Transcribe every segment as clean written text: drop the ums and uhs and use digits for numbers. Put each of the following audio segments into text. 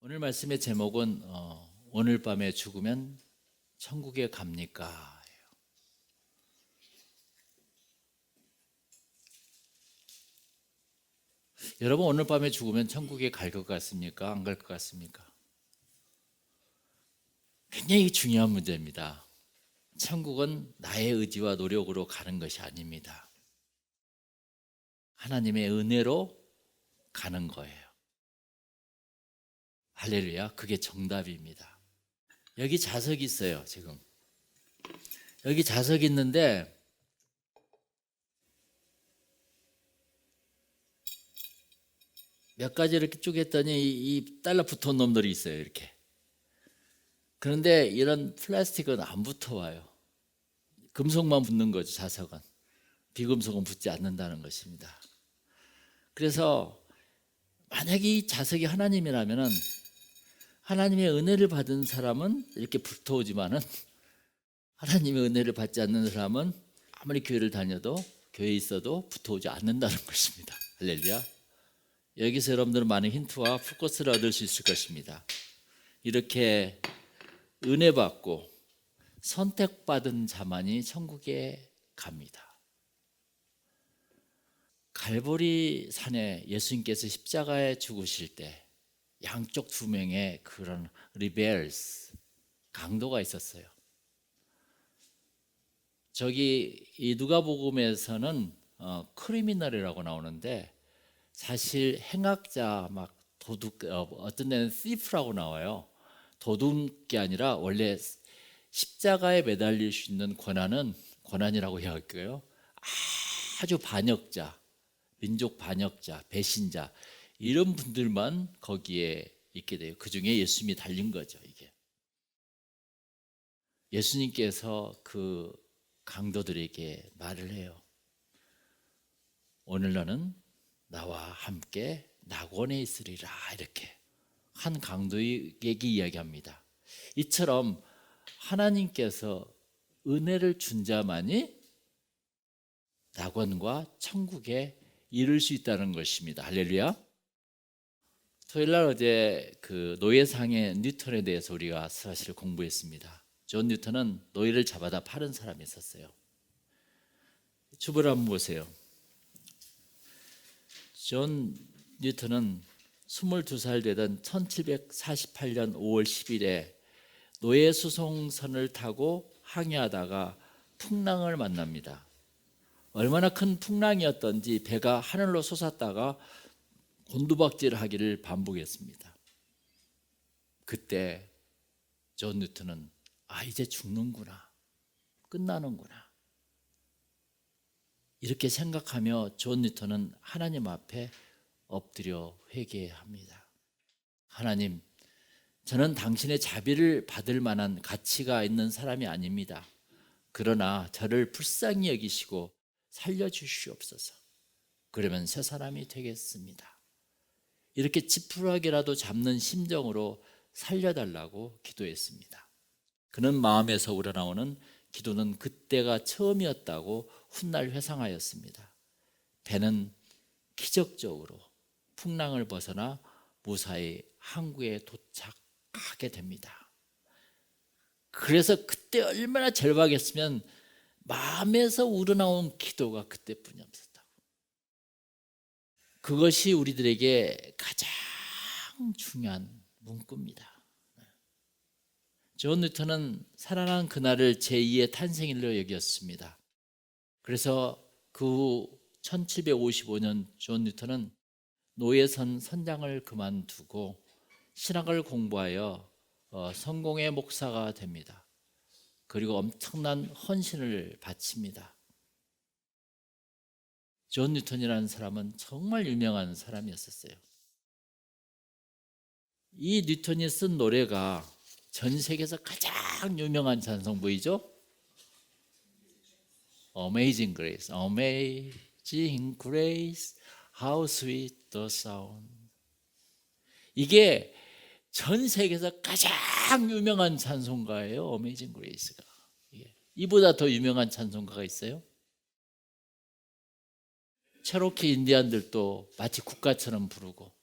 오늘 말씀의 제목은 오늘 밤에 죽으면 천국에 갑니까? 여러분, 오늘 밤에 죽으면 천국에 갈 것 같습니까? 안 갈 것 같습니까? 굉장히 중요한 문제입니다. 천국은 나의 의지와 노력으로 가는 것이 아닙니다. 하나님의 은혜로 가는 거예요. 할렐루야, 그게 정답입니다. 여기 자석이 있어요. 지금 여기 자석이 있는데 몇 가지 이렇게 쭉 했더니 이 달라붙어온 놈들이 있어요. 이렇게. 그런데 이런 플라스틱은 안 붙어와요. 금속만 붙는 거죠. 자석은. 비금속은 붙지 않는다는 것입니다. 그래서 만약에 이 자석이 하나님이라면은 하나님의 은혜를 받은 사람은 이렇게 붙어오지만은 하나님의 은혜를 받지 않는 사람은 아무리 교회를 다녀도 교회에 있어도 붙어오지 않는다는 것입니다. 할렐루야. 여기서 여러분들은 많은 힌트와 포커스를 얻을 수 있을 것입니다. 이렇게 은혜 받고 선택받은 자만이 천국에 갑니다. 갈보리 산에 예수님께서 십자가에 죽으실 때 양쪽 두 명의 그런 리벨스, 강도가 있었어요. 저기 이 누가복음에서는 크리미널이라고 나오는데 사실 행악자, 막 도둑, 어떤 데는 thief라고 나와요. 도둑이 아니라 원래 십자가에 매달릴 수 있는 권한이라고 해야 할까요? 아주 반역자, 민족 반역자, 배신자, 이런 분들만 거기에 있게 돼요. 그 중에 예수님이 달린 거죠. 이게 예수님께서 그 강도들에게 말을 해요. 오늘 너는 나와 함께 낙원에 있으리라. 이렇게 한 강도에게 이야기합니다. 이처럼 하나님께서 은혜를 준 자만이 낙원과 천국에 이를 수 있다는 것입니다. 할렐루야. 토요일날 어제 그 노예상의 뉴턴에 대해서 우리가 사실 공부했습니다. 존 뉴턴은 노예를 잡아다 파는 사람이 있었어요. 주보를 한번 보세요. 존 뉴턴은 22살 되던 1748년 5월 10일에 노예 수송선을 타고 항해하다가 풍랑을 만납니다. 얼마나 큰 풍랑이었던지 배가 하늘로 솟았다가 곤두박질하기를 반복했습니다. 그때 존 뉴턴은 이제 죽는구나, 끝나는구나, 이렇게 생각하며 존 뉴턴은 하나님 앞에 엎드려 회개합니다. 하나님, 저는 당신의 자비를 받을 만한 가치가 있는 사람이 아닙니다. 그러나 저를 불쌍히 여기시고 살려주시옵소서. 그러면 새 사람이 되겠습니다. 이렇게 지푸라기라도 잡는 심정으로 살려달라고 기도했습니다. 그는 마음에서 우러나오는 기도는 그때가 처음이었다고 훗날 회상하였습니다. 배는 기적적으로 풍랑을 벗어나 무사히 항구에 도착하게 됩니다. 그래서 그때 얼마나 절박했으면 마음에서 우러나온 기도가 그때뿐이 없었다고. 그것이 우리들에게 가장 중요한 문구입니다. 존 뉴턴은 살아난 그날을 제2의 탄생일로 여겼습니다. 그래서 그 후 1755년 존 뉴턴은 노예선 선장을 그만두고 신학을 공부하여 성공의 목사가 됩니다. 그리고 엄청난 헌신을 바칩니다. 존 뉴턴이라는 사람은 정말 유명한 사람이었어요. 이 뉴턴이 쓴 노래가 전 세계에서 가장 유명한 찬송 보이죠? Amazing Grace, Amazing Grace, How Sweet the Sound. 이게 전 세계에서 가장 유명한 찬송가예요. Amazing Grace가. 이보다 더 유명한 찬송가가 있어요? 체로키 인디안들도 마치 국가처럼 부르고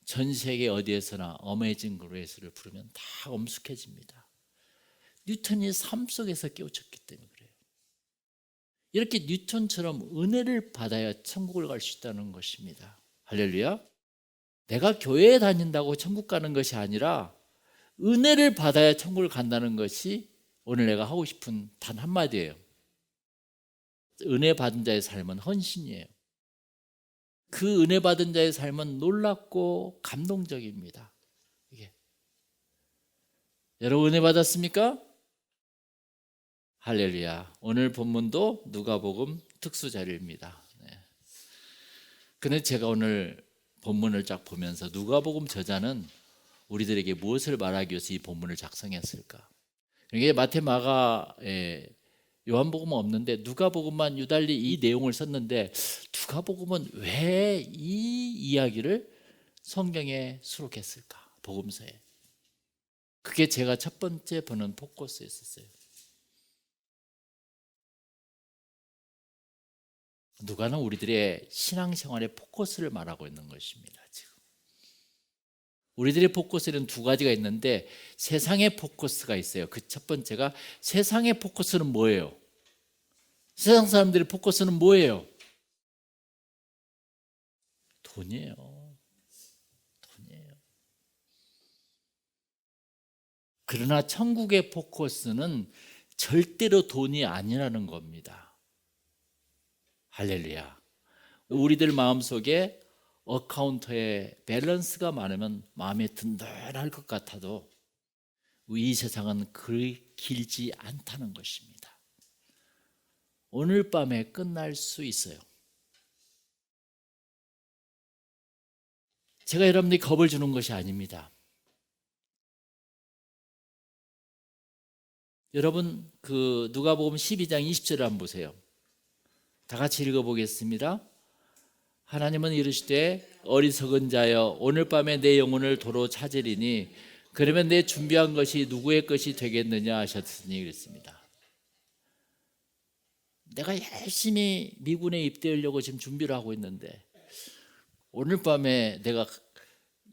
전 세계 어디에서나 어메이징 그레이스를 부르면 다 엄숙해집니다. 뉴턴이 삶 속에서 깨우쳤기 때문에 그래요. 이렇게 뉴턴처럼 은혜를 받아야 천국을 갈 수 있다는 것입니다. 할렐루야. 내가 교회에 다닌다고 천국 가는 것이 아니라 은혜를 받아야 천국을 간다는 것이 오늘 내가 하고 싶은 단 한마디예요. 은혜 받은 자의 삶은 헌신이에요. 그 은혜 받은 자의 삶은 놀랍고 감동적입니다. 이게. 여러분 은혜 받았습니까? 할렐루야. 오늘 본문도 누가복음 특수 자료입니다. 네. 근데 제가 오늘 본문을 쫙 보면서 누가복음 저자는 우리들에게 무엇을 말하기 위해서 이 본문을 작성했을까? 이게 마태, 마가, 요한복음은 없는데 누가복음만 유달리 이 내용을 썼는데 누가복음은 왜 이 이야기를 성경에 수록했을까? 복음서에. 그게 제가 첫 번째 보는 포커스였었어요. 누가는 우리들의 신앙생활의 포커스를 말하고 있는 것입니다. 지금 우리들의 포커스는 두 가지가 있는데 세상의 포커스가 있어요. 그 첫 번째가 세상의 포커스는 뭐예요? 세상 사람들의 포커스는 뭐예요? 돈이에요. 돈이에요. 그러나 천국의 포커스는 절대로 돈이 아니라는 겁니다. 할렐루야. 우리들 마음속에 어카운트에 밸런스가 많으면 마음에 든든할 것 같아도 이 세상은 그리 길지 않다는 것입니다. 오늘 밤에 끝날 수 있어요. 제가 여러분들이 겁을 주는 것이 아닙니다. 여러분 그 누가복음 12장 20절을 한번 보세요. 다 같이 읽어보겠습니다. 하나님은 이르시되 어리석은 자여 오늘 밤에 내 영혼을 도로 찾으리니 그러면 내 준비한 것이 누구의 것이 되겠느냐 하셨으니 그랬습니다. 내가 열심히 미군에 입대하려고 지금 준비를 하고 있는데 오늘 밤에 내가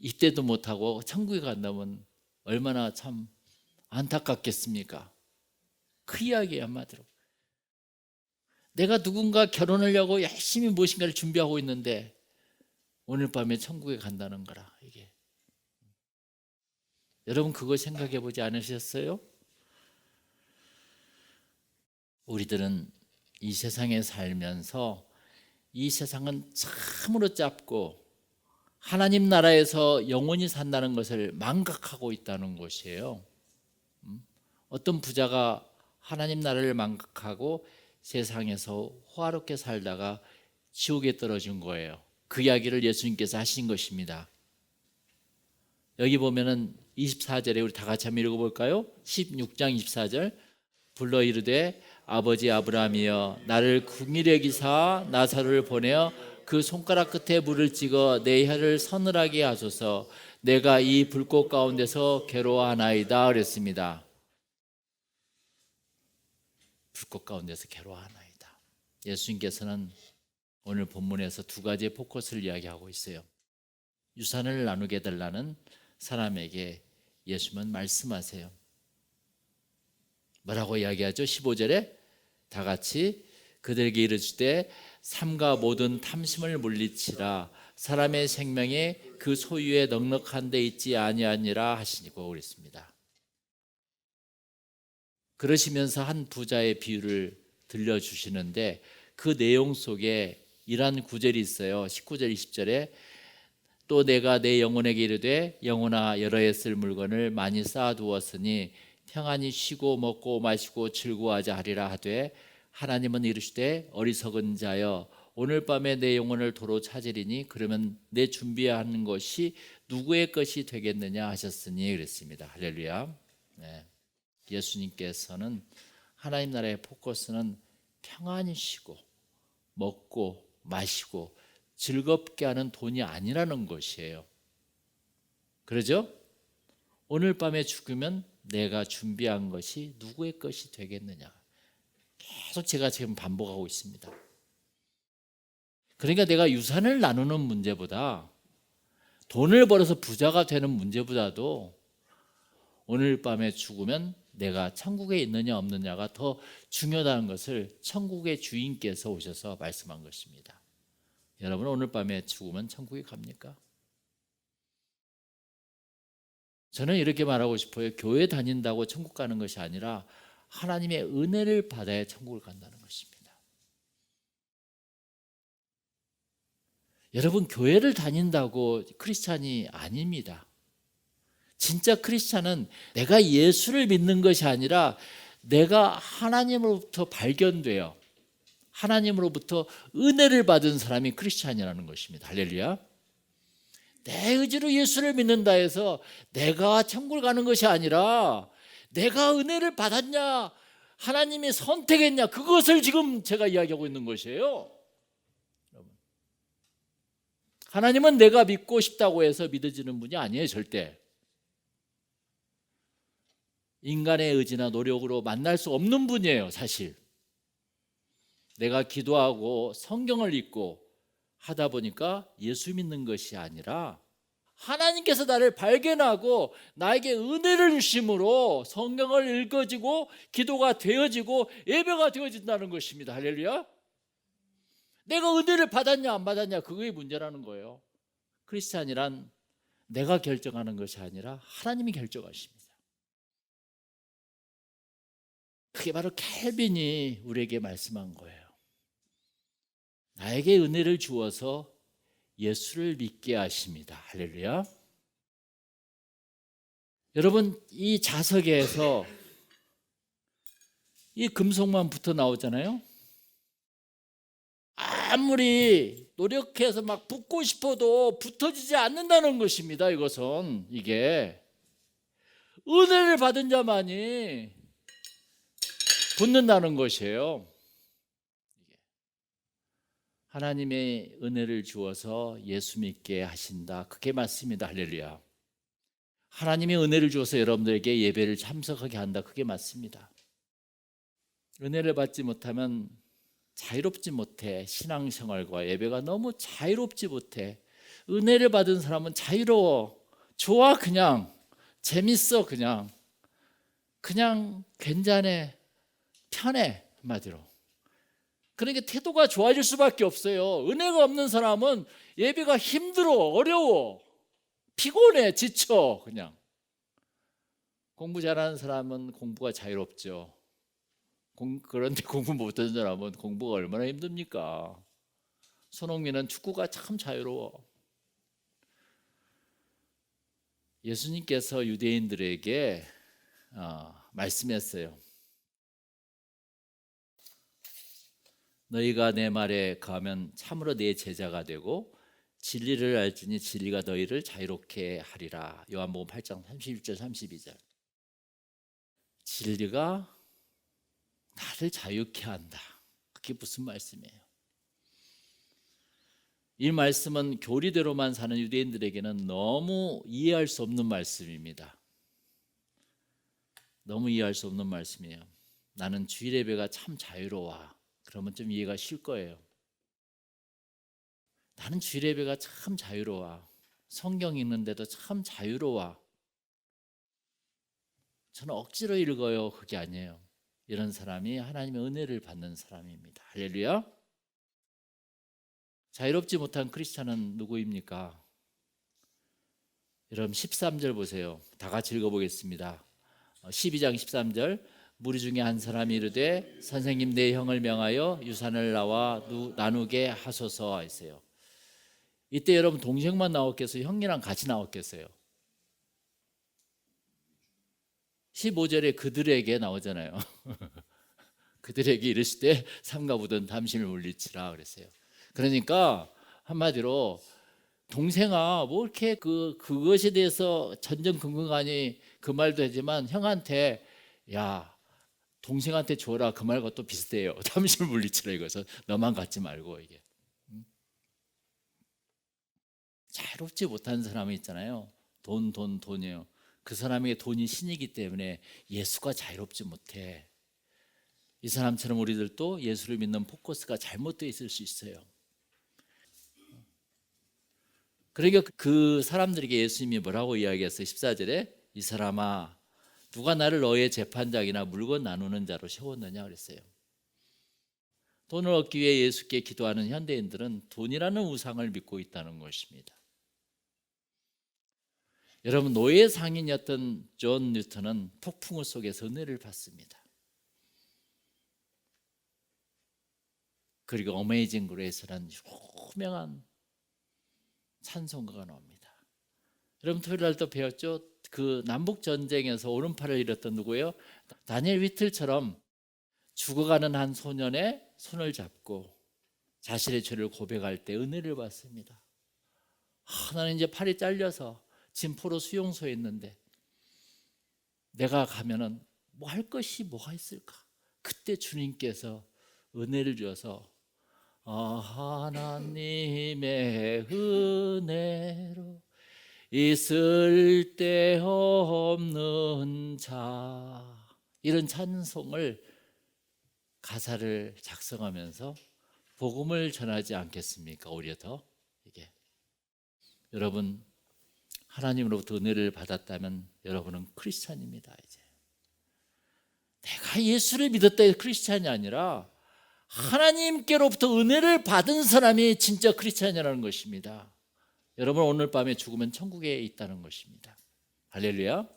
입대도 못하고 천국에 간다면 얼마나 참 안타깝겠습니까? 그 이야기 한마디로 내가 누군가 결혼하려고 열심히 무엇인가를 준비하고 있는데 오늘 밤에 천국에 간다는 거라. 이게 여러분 그거 생각해 보지 않으셨어요? 우리들은 이 세상에 살면서 이 세상은 참으로 짧고 하나님 나라에서 영원히 산다는 것을 망각하고 있다는 것이에요. 어떤 부자가 하나님 나라를 망각하고 세상에서 호화롭게 살다가 지옥에 떨어진 거예요. 그 이야기를 예수님께서 하신 것입니다. 여기 보면은 24절에 우리 다 같이 한번 읽어볼까요? 16장 24절 불러 이르되 아버지 아브라함이여 나를 긍휼히 여기사 나사로를 보내어 그 손가락 끝에 물을 찍어 내 혀를 서늘하게 하소서 내가 이 불꽃 가운데서 괴로워하나이다 그랬습니다. 불꽃 가운데서 괴로워하나이다. 예수님께서는 오늘 본문에서 두 가지의 포커스를 이야기하고 있어요. 유산을 나누게 해달라는 사람에게 예수님은 말씀하세요. 뭐라고 이야기하죠? 15절에 다 같이 그들에게 이르시되 삼가 모든 탐심을 물리치라 사람의 생명이 그 소유에 넉넉한 데 있지 아니하니라 하시고 그랬습니다. 그러시면서 한 부자의 비유를 들려주시는데 그 내용 속에 이러한 구절이 있어요. 19절 20절에 또 내가 내 영혼에게 이르되 영혼아 여러 해 쓸 물건을 많이 쌓아두었으니 평안히 쉬고 먹고 마시고 즐거워하자 하리라 하되 하나님은 이르시되 어리석은 자여 오늘 밤에 내 영혼을 도로 찾으리니 그러면 내 준비하는 것이 누구의 것이 되겠느냐 하셨으니 그랬습니다. 할렐루야. 네. 예수님께서는 하나님 나라의 포커스는 평안히 쉬고 먹고 마시고 즐겁게 하는 돈이 아니라는 것이에요. 그러죠? 오늘 밤에 죽으면 내가 준비한 것이 누구의 것이 되겠느냐. 계속 제가 지금 반복하고 있습니다. 그러니까 내가 유산을 나누는 문제보다 돈을 벌어서 부자가 되는 문제보다도 오늘 밤에 죽으면 내가 천국에 있느냐 없느냐가 더 중요하다는 것을 천국의 주인께서 오셔서 말씀한 것입니다. 여러분, 오늘 밤에 죽으면 천국에 갑니까? 저는 이렇게 말하고 싶어요. 교회 다닌다고 천국 가는 것이 아니라 하나님의 은혜를 받아야 천국을 간다는 것입니다. 여러분, 교회를 다닌다고 크리스찬이 아닙니다. 진짜 크리스찬은 내가 예수를 믿는 것이 아니라 내가 하나님으로부터 발견돼요. 하나님으로부터 은혜를 받은 사람이 크리스찬이라는 것입니다. 할렐루야. 내 의지로 예수를 믿는다 해서 내가 천국을 가는 것이 아니라 내가 은혜를 받았냐, 하나님이 선택했냐, 그것을 지금 제가 이야기하고 있는 것이에요. 하나님은 내가 믿고 싶다고 해서 믿어지는 분이 아니에요, 절대. 인간의 의지나 노력으로 만날 수 없는 분이에요, 사실. 내가 기도하고 성경을 읽고 하다 보니까 예수 믿는 것이 아니라 하나님께서 나를 발견하고 나에게 은혜를 주심으로 성경을 읽어지고 기도가 되어지고 예배가 되어진다는 것입니다. 할렐루야. 내가 은혜를 받았냐 안 받았냐, 그게 문제라는 거예요. 크리스찬이란 내가 결정하는 것이 아니라 하나님이 결정하십니다. 그게 바로 켈빈이 우리에게 말씀한 거예요. 나에게 은혜를 주어서 예수를 믿게 하십니다. 할렐루야. 여러분, 이 자석에서 이 금속만 붙어 나오잖아요. 아무리 노력해서 막 붙고 싶어도 붙어지지 않는다는 것입니다. 이것은 이게 은혜를 받은 자만이 붙는다는 것이에요. 하나님의 은혜를 주어서 예수 믿게 하신다, 그게 맞습니다. 할렐루야. 하나님의 은혜를 주어서 여러분들에게 예배를 참석하게 한다, 그게 맞습니다. 은혜를 받지 못하면 자유롭지 못해. 신앙생활과 예배가 너무 자유롭지 못해. 은혜를 받은 사람은 자유로워. 좋아. 그냥 재밌어. 그냥 괜찮아. 편해. 한마디로. 그러니까 태도가 좋아질 수밖에 없어요. 은혜가 없는 사람은 예배가 힘들어, 어려워, 피곤해, 지쳐. 그냥 공부 잘하는 사람은 공부가 자유롭죠. 그런데 공부 못하는 사람은 공부가 얼마나 힘듭니까? 손흥민은 축구가 참 자유로워. 예수님께서 유대인들에게 말씀했어요. 너희가 내 말에 거하면 참으로 내 제자가 되고 진리를 알지니 진리가 너희를 자유롭게 하리라. 요한복음 8장 31절 32절. 진리가 나를 자유케 한다. 그게 무슨 말씀이에요? 이 말씀은 교리대로만 사는 유대인들에게는 너무 이해할 수 없는 말씀입니다. 너무 이해할 수 없는 말씀이에요. 나는 주일 예배가 참 자유로워. 그러면 좀 이해가 쉴 거예요. 나는 주일 예배가 참 자유로워. 성경 읽는데도 참 자유로워. 저는 억지로 읽어요. 그게 아니에요. 이런 사람이 하나님의 은혜를 받는 사람입니다. 할렐루야. 자유롭지 못한 크리스찬은 누구입니까? 여러분 13절 보세요. 다 같이 읽어보겠습니다. 12장 13절. 무리 중에 한 사람이 이르되 선생님, 내 형을 명하여 유산을 나와 나누게 하소서 했어요. 이때 여러분 동생만 나왔겠어요? 형이랑 같이 나왔겠어요? 15절에 그들에게 나오잖아요. 그들에게 이르실 때 삼가 부든 담심을 물리치라 그랬어요. 그러니까 한마디로 동생아, 뭐 이렇게 그것에 대해서 전전긍긍하니 그 말도 하지만 형한테 야, 동생한테 줘라, 그 말과 또 비슷해요. 담심을 물리치라, 이것은 너만 갖지 말고. 이게 자유롭지 못한 사람이 있잖아요. 돈이에요. 그 사람에게 돈이 신이기 때문에 예수가 자유롭지 못해. 이 사람처럼 우리들도 예수를 믿는 포커스가 잘못되어 있을 수 있어요. 그러니까 그 사람들에게 예수님이 뭐라고 이야기했어요? 14절에 이 사람아 누가 나를 너의 재판장이나 물건 나누는 자로 세웠느냐 그랬어요. 돈을 얻기 위해 예수께 기도하는 현대인들은 돈이라는 우상을 믿고 있다는 것입니다. 여러분, 노예 상인이었던 존 뉴턴은 폭풍우 속에서 은혜를 받습니다. 그리고 어메이징 그레이스라는 유명한 찬송가가 나옵니다. 여러분, 토요일 날도 배웠죠? 그 남북 전쟁에서 오른팔을 잃었던 누구예요? 다니엘 위틀처럼 죽어가는 한 소년의 손을 잡고 자신의 죄를 고백할 때 은혜를 받습니다. 나는 이제 팔이 잘려서 진포로 수용소에 있는데 내가 가면은 뭐 할 것이 뭐가 있을까? 그때 주님께서 은혜를 주어서 하나님의 은혜로 있을 데 없는 자, 이런 찬송을 가사를 작성하면서 복음을 전하지 않겠습니까? 오히려 더 이게 여러분 하나님으로부터 은혜를 받았다면 여러분은 크리스찬입니다. 이제 내가 예수를 믿었다 해서 크리스찬이 아니라 하나님께로부터 은혜를 받은 사람이 진짜 크리스찬이라는 것입니다. 여러분 오늘 밤에 죽으면 천국에 있다는 것입니다. 할렐루야.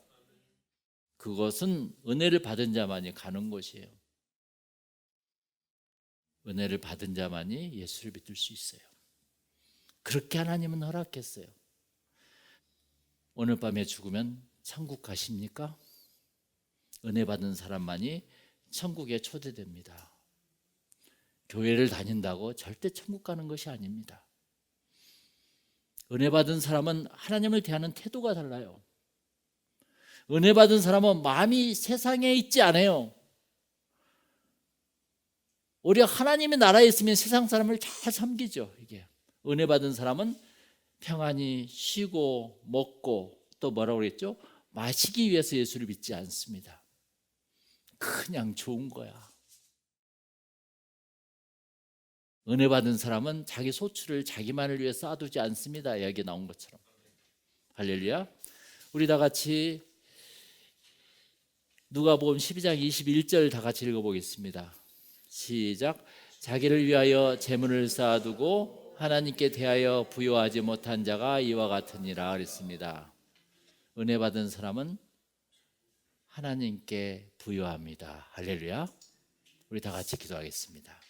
그것은 은혜를 받은 자만이 가는 곳이에요. 은혜를 받은 자만이 예수를 믿을 수 있어요. 그렇게 하나님은 허락했어요. 오늘 밤에 죽으면 천국 가십니까? 은혜 받은 사람만이 천국에 초대됩니다. 교회를 다닌다고 절대 천국 가는 것이 아닙니다. 은혜 받은 사람은 하나님을 대하는 태도가 달라요. 은혜 받은 사람은 마음이 세상에 있지 않아요. 오히려 하나님의 나라에 있으면 세상 사람을 잘 섬기죠. 이게 은혜 받은 사람은 평안히 쉬고 먹고 또 뭐라고 그랬죠? 마시기 위해서 예수를 믿지 않습니다. 그냥 좋은 거야. 은혜 받은 사람은 자기 소출을 자기만을 위해 쌓아두지 않습니다. 여기 나온 것처럼. 할렐루야. 우리 다 같이 누가복음 12장 21절 다 같이 읽어보겠습니다. 시작. 자기를 위하여 재물을 쌓아두고 하나님께 대하여 부요하지 못한 자가 이와 같으니라 그랬습니다. 은혜 받은 사람은 하나님께 부요합니다. 할렐루야. 우리 다 같이 기도하겠습니다.